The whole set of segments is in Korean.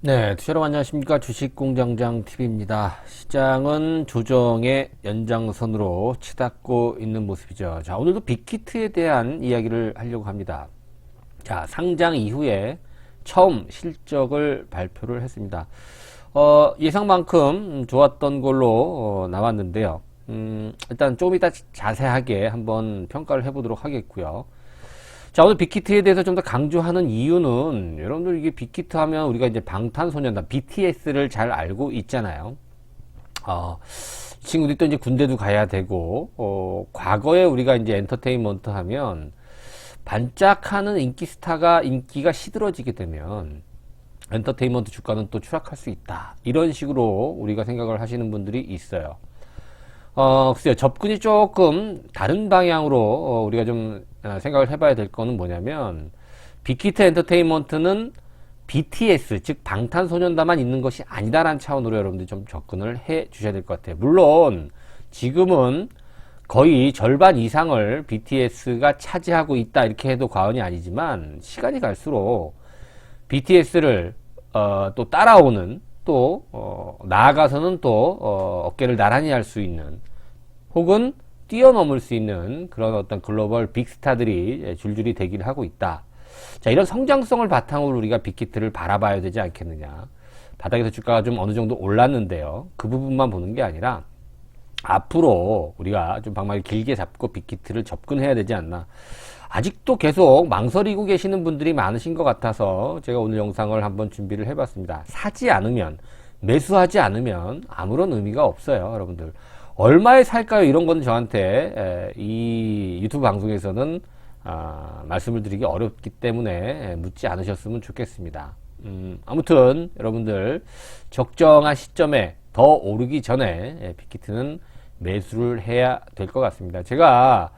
네, 투자로 안녕하십니까. 주식공장장TV입니다. 시장은 조정의 연장선으로 치닫고 있는 모습이죠. 자, 오늘도 빅히트에 대한 이야기를 하려고 합니다. 자, 상장 이후에 처음 실적을 발표를 했습니다. 예상만큼 좋았던 걸로 나왔는데요. 일단 좀 이따 자세하게 한번 평가를 해보도록 하겠고요. 자, 오늘 빅히트에 대해서 좀 더 강조하는 이유는 여러분들 이게 빅히트 하면 우리가 이제 방탄소년단 BTS를 잘 알고 있잖아요. 이 친구들이 또 이제 군대도 가야 되고, 과거에 우리가 이제 엔터테인먼트 하면 반짝하는 인기 스타가 인기가 시들어지게 되면 엔터테인먼트 주가는 또 추락할 수 있다. 이런 식으로 우리가 생각을 하시는 분들이 있어요. 글쎄요, 접근이 조금 다른 방향으로 우리가 좀 생각을 해봐야 될 거는 뭐냐면, 빅히트 엔터테인먼트는 BTS, 즉 방탄소년단만 있는 것이 아니다라는 차원으로 여러분들이 좀 접근을 해 주셔야 될 것 같아요. 물론 지금은 거의 절반 이상을 BTS가 차지하고 있다 이렇게 해도 과언이 아니지만, 시간이 갈수록 BTS를 또 따라오는, 또 나아가서는 또 어깨를 나란히 할 수 있는, 혹은 뛰어넘을 수 있는 그런 어떤 글로벌 빅스타들이 줄줄이 대기를 하고 있다. 자, 이런 성장성을 바탕으로 우리가 빅히트를 바라봐야 되지 않겠느냐. 바닥에서 주가가 좀 어느 정도 올랐는데요, 그 부분만 보는 게 아니라 앞으로 우리가 좀 방망이 길게 잡고 빅히트를 접근해야 되지 않나. 아직도 계속 망설이고 계시는 분들이 많으신 것 같아서 제가 오늘 영상을 한번 준비를 해봤습니다. 사지 않으면, 매수하지 않으면 아무런 의미가 없어요, 여러분들. 얼마에 살까요? 이런 건 저한테 이 유튜브 방송에서는 말씀을 드리기 어렵기 때문에 묻지 않으셨으면 좋겠습니다. 아무튼 여러분들 적정한 시점에 더 오르기 전에 빅히트는 매수를 해야 될 것 같습니다. 제가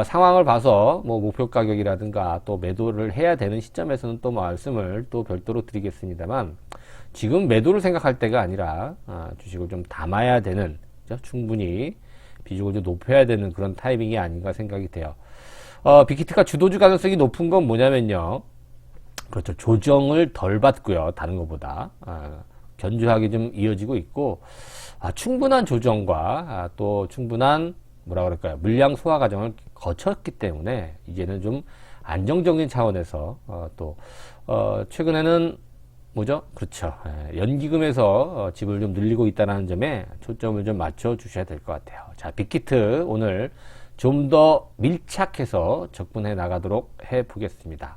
상황을 봐서 뭐 목표 가격이라든가 또 매도를 해야 되는 시점에서는 또 말씀을 또 별도로 드리겠습니다만, 지금 매도를 생각할 때가 아니라 주식을 좀 담아야 되는, 충분히 비중을 좀 높여야 되는 그런 타이밍이 아닌가 생각이 돼요. 빅히트가 주도주 가능성이 높은 건 뭐냐면요, 그렇죠, 조정을 덜 받고요, 다른 것보다 견조하게 좀 이어지고 있고, 충분한 조정과 또 충분한 뭐라 그럴까요, 물량 소화 과정을 거쳤기 때문에 이제는 좀 안정적인 차원에서 또 최근에는 뭐죠? 그렇죠, 연기금에서 지불을 좀 늘리고 있다는 점에 초점을 좀 맞춰 주셔야 될 것 같아요. 자, 빅히트 오늘 좀 더 밀착해서 접근해 나가도록 해 보겠습니다.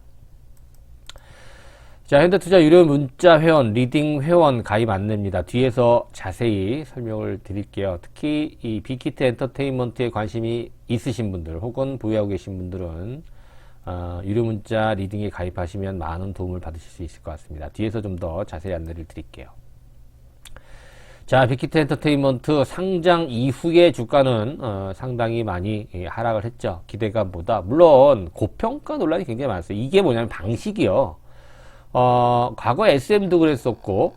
자, 현대투자 유료 문자 회원, 리딩 회원 가입 안내입니다. 뒤에서 자세히 설명을 드릴게요. 특히 이 빅히트 엔터테인먼트에 관심이 있으신 분들, 혹은 보유하고 계신 분들은 유료 문자 리딩에 가입하시면 많은 도움을 받으실 수 있을 것 같습니다. 뒤에서 좀 더 자세히 안내를 드릴게요. 자, 빅히트 엔터테인먼트 상장 이후의 주가는 상당히 많이 하락을 했죠. 기대감보다. 물론 고평가 논란이 굉장히 많았어요. 이게 뭐냐면 방식이요. 과거 SM도 그랬었고,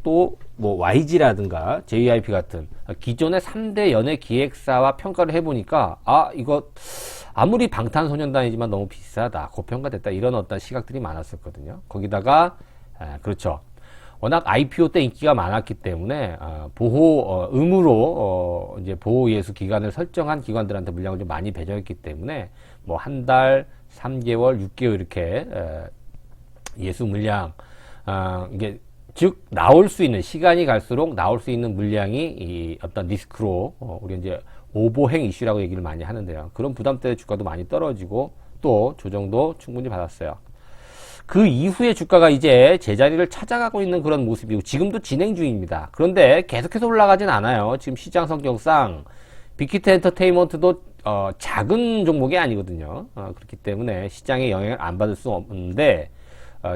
또 뭐 YG라든가 JYP 같은 기존의 3대 연예 기획사와 평가를 해보니까, 이거 아무리 방탄소년단이지만 너무 비싸다, 고평가됐다, 이런 어떤 시각들이 많았었거든요. 거기다가 그렇죠, 워낙 IPO 때 인기가 많았기 때문에 의무로 이제 보호 예수 기간을 설정한 기관들한테 물량을 좀 많이 배정했기 때문에 뭐 한 달, 3개월, 6개월 이렇게 예수 물량, 이게 즉 나올 수 있는, 시간이 갈수록 나올 수 있는 물량이 이 어떤 리스크로 우리 이제 오버행 이슈라고 얘기를 많이 하는데요. 그런 부담 때문에 주가도 많이 떨어지고 또 조정도 충분히 받았어요. 그 이후에 주가가 이제 제자리를 찾아가고 있는 그런 모습이고, 지금도 진행 중입니다. 그런데 계속해서 올라가진 않아요. 지금 시장 성격상 빅히트 엔터테인먼트도 작은 종목이 아니거든요. 그렇기 때문에 시장에 영향을 안 받을 수 없는데,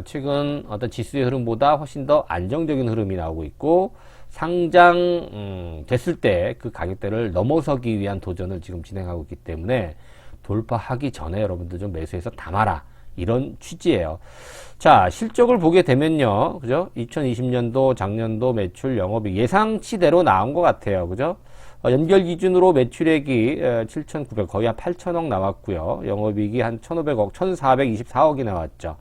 최근 어떤 지수의 흐름보다 훨씬 더 안정적인 흐름이 나오고 있고, 상장 됐을 때 그 가격대를 넘어서기 위한 도전을 지금 진행하고 있기 때문에 돌파하기 전에 여러분들 좀 매수해서 담아라, 이런 취지예요. 자, 실적을 보게 되면요, 그죠? 2020년도 작년도 매출 영업이익 예상치대로 나온 것 같아요. 그죠? 연결 기준으로 매출액이 7,900, 거의 한 8,000억 나왔고요. 영업이익이 한 1,500억, 1,424억이 나왔죠.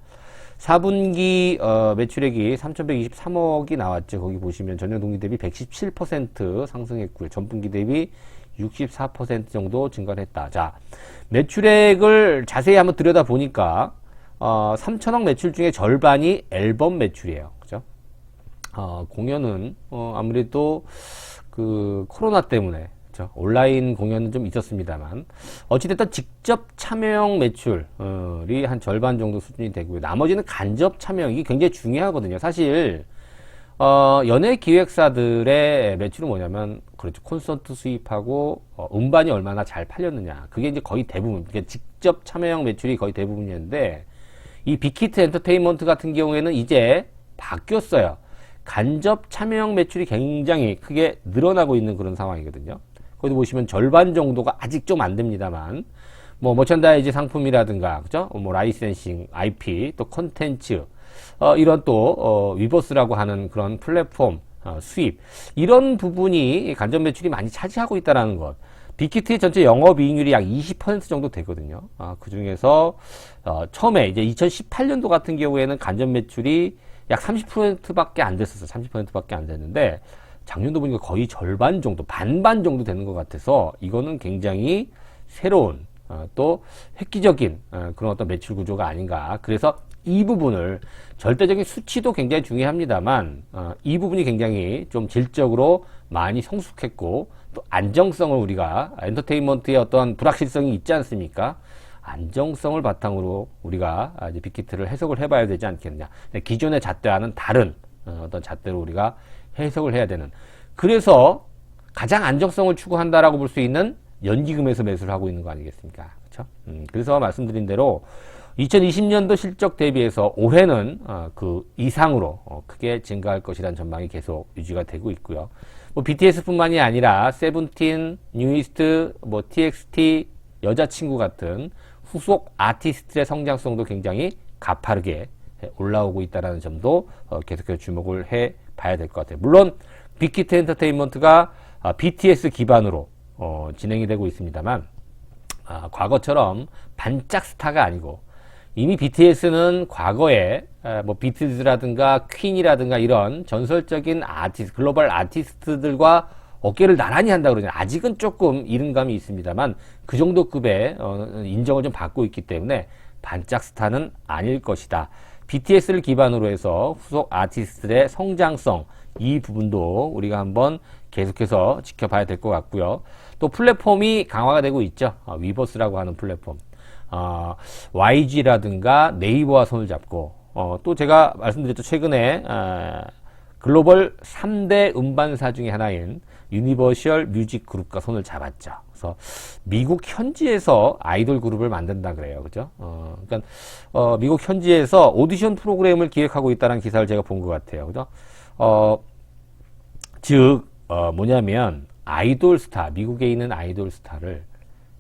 4분기 매출액이 3,123억이 나왔죠. 거기 보시면 전년 동기 대비 117% 상승했고요. 전분기 대비 64% 정도 증가를 했다. 자, 매출액을 자세히 한번 들여다보니까 3천억 매출 중에 절반이 앨범 매출이에요. 그죠? 공연은 아무래도 그 코로나 때문에 그렇죠? 온라인 공연은 좀 있었습니다만 어찌됐든 직접 참여형 매출이 한 절반 정도 수준이 되고요. 나머지는 간접 참여형이 굉장히 중요하거든요. 사실 연예 기획사들의 매출은 뭐냐면 그렇죠. 콘서트 수입하고 음반이 얼마나 잘 팔렸느냐. 그게 이제 거의 대부분. 그러니까 직접 참여형 매출이 거의 대부분이었는데 이 빅히트 엔터테인먼트 같은 경우에는 이제 바뀌었어요. 간접 참여형 매출이 굉장히 크게 늘어나고 있는 그런 상황이거든요. 거기도 보시면 절반 정도가 아직 좀 안 됩니다만, 뭐, 머천다이즈 상품이라든가, 그죠? 뭐, 라이센싱, IP, 또 콘텐츠, 이런 또, 위버스라고 하는 그런 플랫폼, 수입. 이런 부분이 간접 매출이 많이 차지하고 있다는 것. 빅히트의 전체 영업이익률이 약 20% 정도 되거든요. 그 중에서, 처음에 이제 2018년도 같은 경우에는 간접 매출이 약 30%밖에 안 됐었어요. 30%밖에 안 됐는데, 작년도 보니까 거의 절반 정도, 반반 정도 되는 것 같아서, 이거는 굉장히 새로운, 또 획기적인 그런 어떤 매출 구조가 아닌가. 그래서 이 부분을, 절대적인 수치도 굉장히 중요합니다만, 이 부분이 굉장히 좀 질적으로 많이 성숙했고, 또 안정성을 우리가, 엔터테인먼트의 어떤 불확실성이 있지 않습니까? 안정성을 바탕으로 우리가 이제 빅히트를 해석을 해봐야 되지 않겠느냐. 기존의 잣대와는 다른 어떤 잣대로 우리가 해석을 해야 되는. 그래서 가장 안정성을 추구한다라고 볼 수 있는 연기금에서 매수를 하고 있는 거 아니겠습니까? 그렇죠? 그래서 말씀드린 대로 2020년도 실적 대비해서 올해는 그 이상으로 크게 증가할 것이라는 전망이 계속 유지가 되고 있고요. 뭐 BTS뿐만이 아니라 세븐틴, 뉴이스트, 뭐 TXT, 여자친구 같은 후속 아티스트의 성장성도 굉장히 가파르게 올라오고 있다는 점도 계속해서 주목을 해 봐야 될 것 같아요. 물론 빅히트 엔터테인먼트가 BTS 기반으로 진행이 되고 있습니다만 과거처럼 반짝 스타가 아니고 이미 BTS는 과거에 뭐 비틀즈라든가 퀸이라든가 이런 전설적인 아티스트, 글로벌 아티스트들과 어깨를 나란히 한다 그러잖아요. 아직은 조금 이른감이 있습니다만 그 정도 급의 인정을 좀 받고 있기 때문에 반짝 스타는 아닐 것이다. BTS를 기반으로 해서 후속 아티스트들의 성장성, 이 부분도 우리가 한번 계속해서 지켜봐야 될 것 같고요. 또 플랫폼이 강화가 되고 있죠. 위버스라고 하는 플랫폼. YG라든가 네이버와 손을 잡고, 또 제가 말씀드렸죠. 최근에 글로벌 3대 음반사 중에 하나인 유니버셜 뮤직 그룹과 손을 잡았죠. 그래서 미국 현지에서 아이돌 그룹을 만든다 그래요. 그죠? 그러니까 미국 현지에서 오디션 프로그램을 기획하고 있다는 기사를 제가 본 것 같아요. 그죠? 즉 뭐냐면 아이돌 스타, 미국에 있는 아이돌 스타를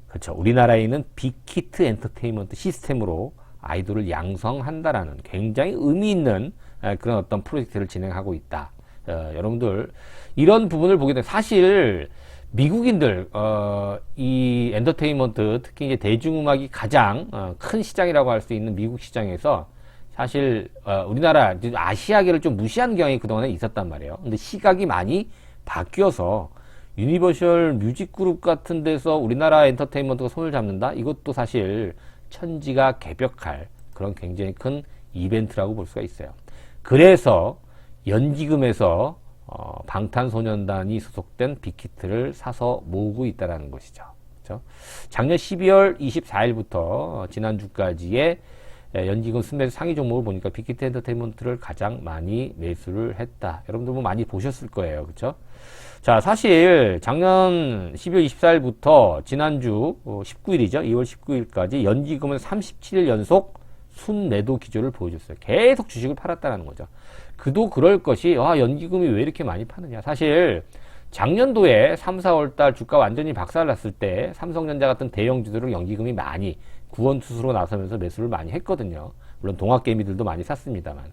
그렇죠. 우리나라에 있는 빅히트 엔터테인먼트 시스템으로 아이돌을 양성한다라는 굉장히 의미 있는 그런 어떤 프로젝트를 진행하고 있다. 여러분들 이런 부분을 보게 되면 사실 미국인들 이 엔터테인먼트 특히 이제 대중음악이 가장 큰 시장이라고 할 수 있는 미국 시장에서 사실 우리나라 아시아계를 좀 무시하는 경향이 그동안에 있었단 말이에요. 근데 시각이 많이 바뀌어서 유니버셜 뮤직 그룹 같은 데서 우리나라 엔터테인먼트가 손을 잡는다? 이것도 사실 천지가 개벽할 그런 굉장히 큰 이벤트라고 볼 수가 있어요. 그래서 연기금에서 방탄소년단이 소속된 빅히트를 사서 모으고 있다는 것이죠. 그렇죠? 작년 12월 24일부터 지난주까지의 연기금 순매수 상위 종목을 보니까 빅히트 엔터테인먼트를 가장 많이 매수를 했다. 여러분들 뭐 많이 보셨을 거예요. 그렇죠? 자, 사실 작년 12월 24일부터 지난주 19일이죠. 2월 19일까지 연기금은 37일 연속 순매도 기조를 보여줬어요. 계속 주식을 팔았다는 거죠. 그도 그럴 것이 연기금이 왜 이렇게 많이 파느냐. 사실 작년도에 3, 4월 달 주가 완전히 박살났을 때 삼성전자 같은 대형주들은 연기금이 많이 구원투수로 나서면서 매수를 많이 했거든요. 물론 동학개미들도 많이 샀습니다만.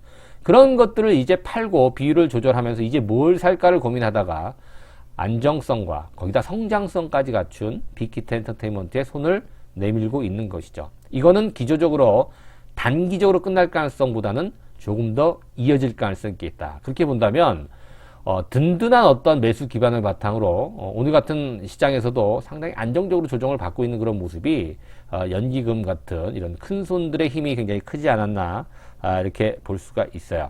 그런 것들을 이제 팔고 비율을 조절하면서 이제 뭘 살까를 고민하다가 안정성과 거기다 성장성까지 갖춘 빅히트 엔터테인먼트에 손을 내밀고 있는 것이죠. 이거는 기조적으로 단기적으로 끝날 가능성보다는 조금 더 이어질 가능성이 있다. 그렇게 본다면 든든한 어떤 매수 기반을 바탕으로 오늘 같은 시장에서도 상당히 안정적으로 조정을 받고 있는 그런 모습이 연기금 같은 이런 큰 손들의 힘이 굉장히 크지 않았나 이렇게 볼 수가 있어요.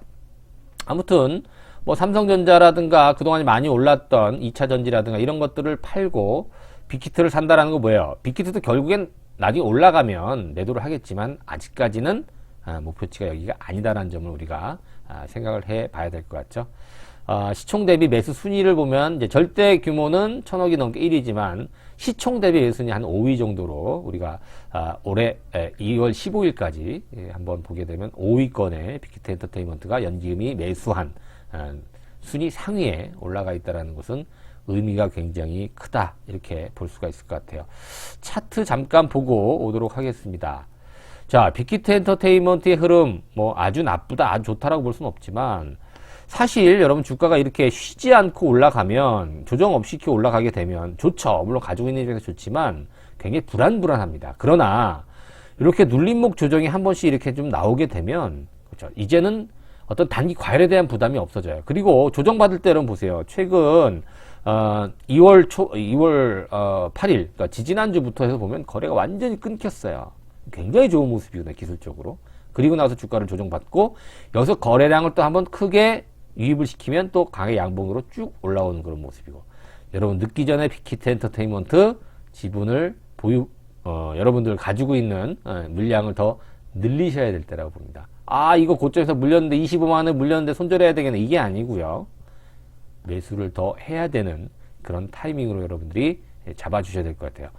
아무튼 뭐 삼성전자라든가 그동안 많이 올랐던 2차전지라든가 이런 것들을 팔고 빅히트를 산다라는 거 뭐예요? 빅히트도 결국엔 나중에 올라가면 매도를 하겠지만 아직까지는 목표치가 여기가 아니다라는 점을 우리가 생각을 해 봐야 될 것 같죠. 시총 대비 매수 순위를 보면 이제 절대 규모는 1000억이 넘게 1위지만 시총 대비 매수 순위 한 5위 정도로 우리가 올해 2월 15일까지 한번 보게 되면 5위권의 빅히트 엔터테인먼트가 연기금이 매수한 순위 상위에 올라가 있다는 것은 의미가 굉장히 크다 이렇게 볼 수가 있을 것 같아요. 차트 잠깐 보고 오도록 하겠습니다. 자, 빅히트 엔터테인먼트의 흐름 뭐 아주 나쁘다 아주 좋다라고 볼 수는 없지만 사실 여러분 주가가 이렇게 쉬지 않고 올라가면 조정 없이 이렇게 올라가게 되면 좋죠. 물론 가지고 있는 입장에서 좋지만 굉장히 불안합니다. 그러나 이렇게 눌림목 조정이 한 번씩 이렇게 좀 나오게 되면 그렇죠. 이제는 어떤 단기 과열에 대한 부담이 없어져요. 그리고 조정받을 때 여러분 보세요. 최근 2월 8일 그러니까 지지난주부터 해서 보면 거래가 완전히 끊겼어요. 굉장히 좋은 모습이거든요. 기술적으로. 그리고 나서 주가를 조정받고 여기서 거래량을 또 한번 크게 유입을 시키면 또 강의 양봉으로 쭉 올라오는 그런 모습이고 여러분 늦기 전에 빅히트 엔터테인먼트 지분을 여러분들 가지고 있는 물량을 더 늘리셔야 될 때라고 봅니다. 이거 고점에서 물렸는데 25만원에 물렸는데 손절해야 되겠네. 이게 아니고요. 매수를 더 해야 되는 그런 타이밍으로 여러분들이 잡아주셔야 될 것 같아요.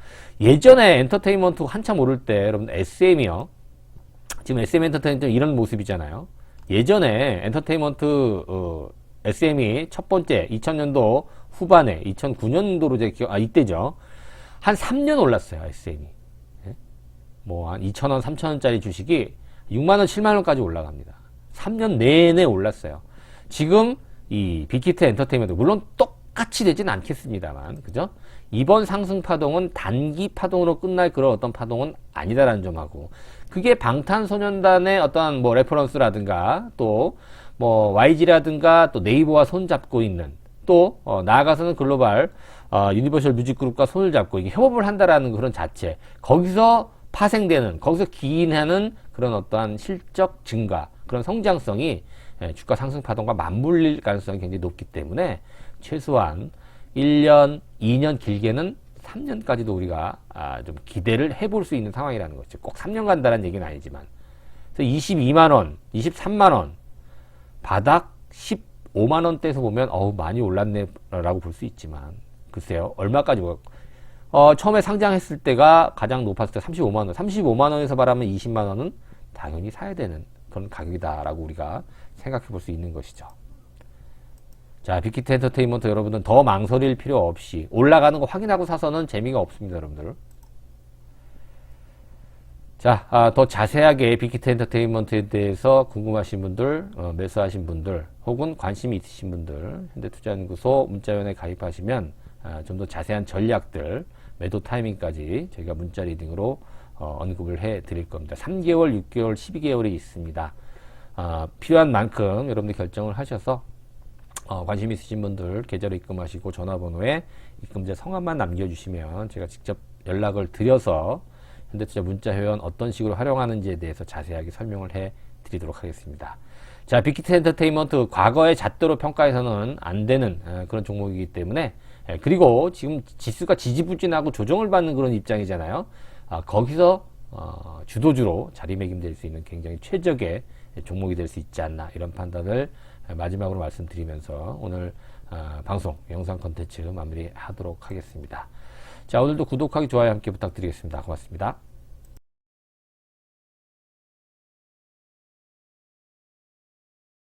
예전에 엔터테인먼트 한참 오를 때 여러분 SM이요. 지금 SM 엔터테인먼트 이런 모습이잖아요. 예전에 엔터테인먼트 SM이 첫 번째 2000년도 후반에 2009년도로 제 기억 이때죠. 한 3년 올랐어요. SM이. 뭐 한 2,000원, 3,000원짜리 주식이 6만원, 7만원까지 올라갑니다. 3년 내내 올랐어요. 지금 이 빅히트 엔터테인먼트 물론 똑같이 되진 않겠습니다만 그죠? 이번 상승 파동은 단기 파동으로 끝날 그런 어떤 파동은 아니다라는 점하고 그게 방탄소년단의 어떤 뭐 레퍼런스라든가 또 뭐 YG라든가 또 네이버와 손 잡고 있는 또 나아가서는 글로벌 유니버셜 뮤직그룹과 손을 잡고 이게 협업을 한다라는 그런 자체 거기서 파생되는 거기서 기인하는 그런 어떠한 실적 증가 그런 성장성이 주가 상승 파동과 맞물릴 가능성이 굉장히 높기 때문에 최소한 1년, 2년 길게는 3년까지도 우리가 좀 기대를 해볼 수 있는 상황이라는 거죠. 꼭 3년 간다는 얘기는 아니지만. 그래서 22만원, 23만원, 바닥 15만원대에서 보면 많이 올랐네 라고 볼 수 있지만 글쎄요. 얼마까지 처음에 상장했을 때가 가장 높았을 때 35만원. 35만원에서 말하면 20만원은 당연히 사야 되는 그런 가격이다라고 우리가 생각해 볼 수 있는 것이죠. 자, 빅히트 엔터테인먼트 여러분들 더 망설일 필요 없이 올라가는 거 확인하고 사서는 재미가 없습니다, 여러분들. 자, 더 자세하게 빅히트 엔터테인먼트에 대해서 궁금하신 분들, 매수하신 분들, 혹은 관심이 있으신 분들, 현대투자연구소 문자위원회에 가입하시면 좀 더 자세한 전략들, 매도 타이밍까지 저희가 문자 리딩으로 언급을 해 드릴 겁니다. 3개월, 6개월, 12개월이 있습니다. 필요한 만큼 여러분들 결정을 하셔서 관심 있으신 분들 계좌로 입금하시고 전화번호에 입금자 성함만 남겨주시면 제가 직접 연락을 드려서 현대투자 문자회원 어떤 식으로 활용하는지에 대해서 자세하게 설명을 해 드리도록 하겠습니다. 자, 빅히트 엔터테인먼트 과거의 잣대로 평가해서는 안 되는 그런 종목이기 때문에 그리고 지금 지수가 지지부진하고 조정을 받는 그런 입장이잖아요. 거기서 주도주로 자리매김될 수 있는 굉장히 최적의 종목이 될 수 있지 않나 이런 판단을 마지막으로 말씀드리면서 오늘 방송 영상 컨텐츠 마무리하도록 하겠습니다. 자, 오늘도 구독하기 좋아요 함께 부탁드리겠습니다. 고맙습니다.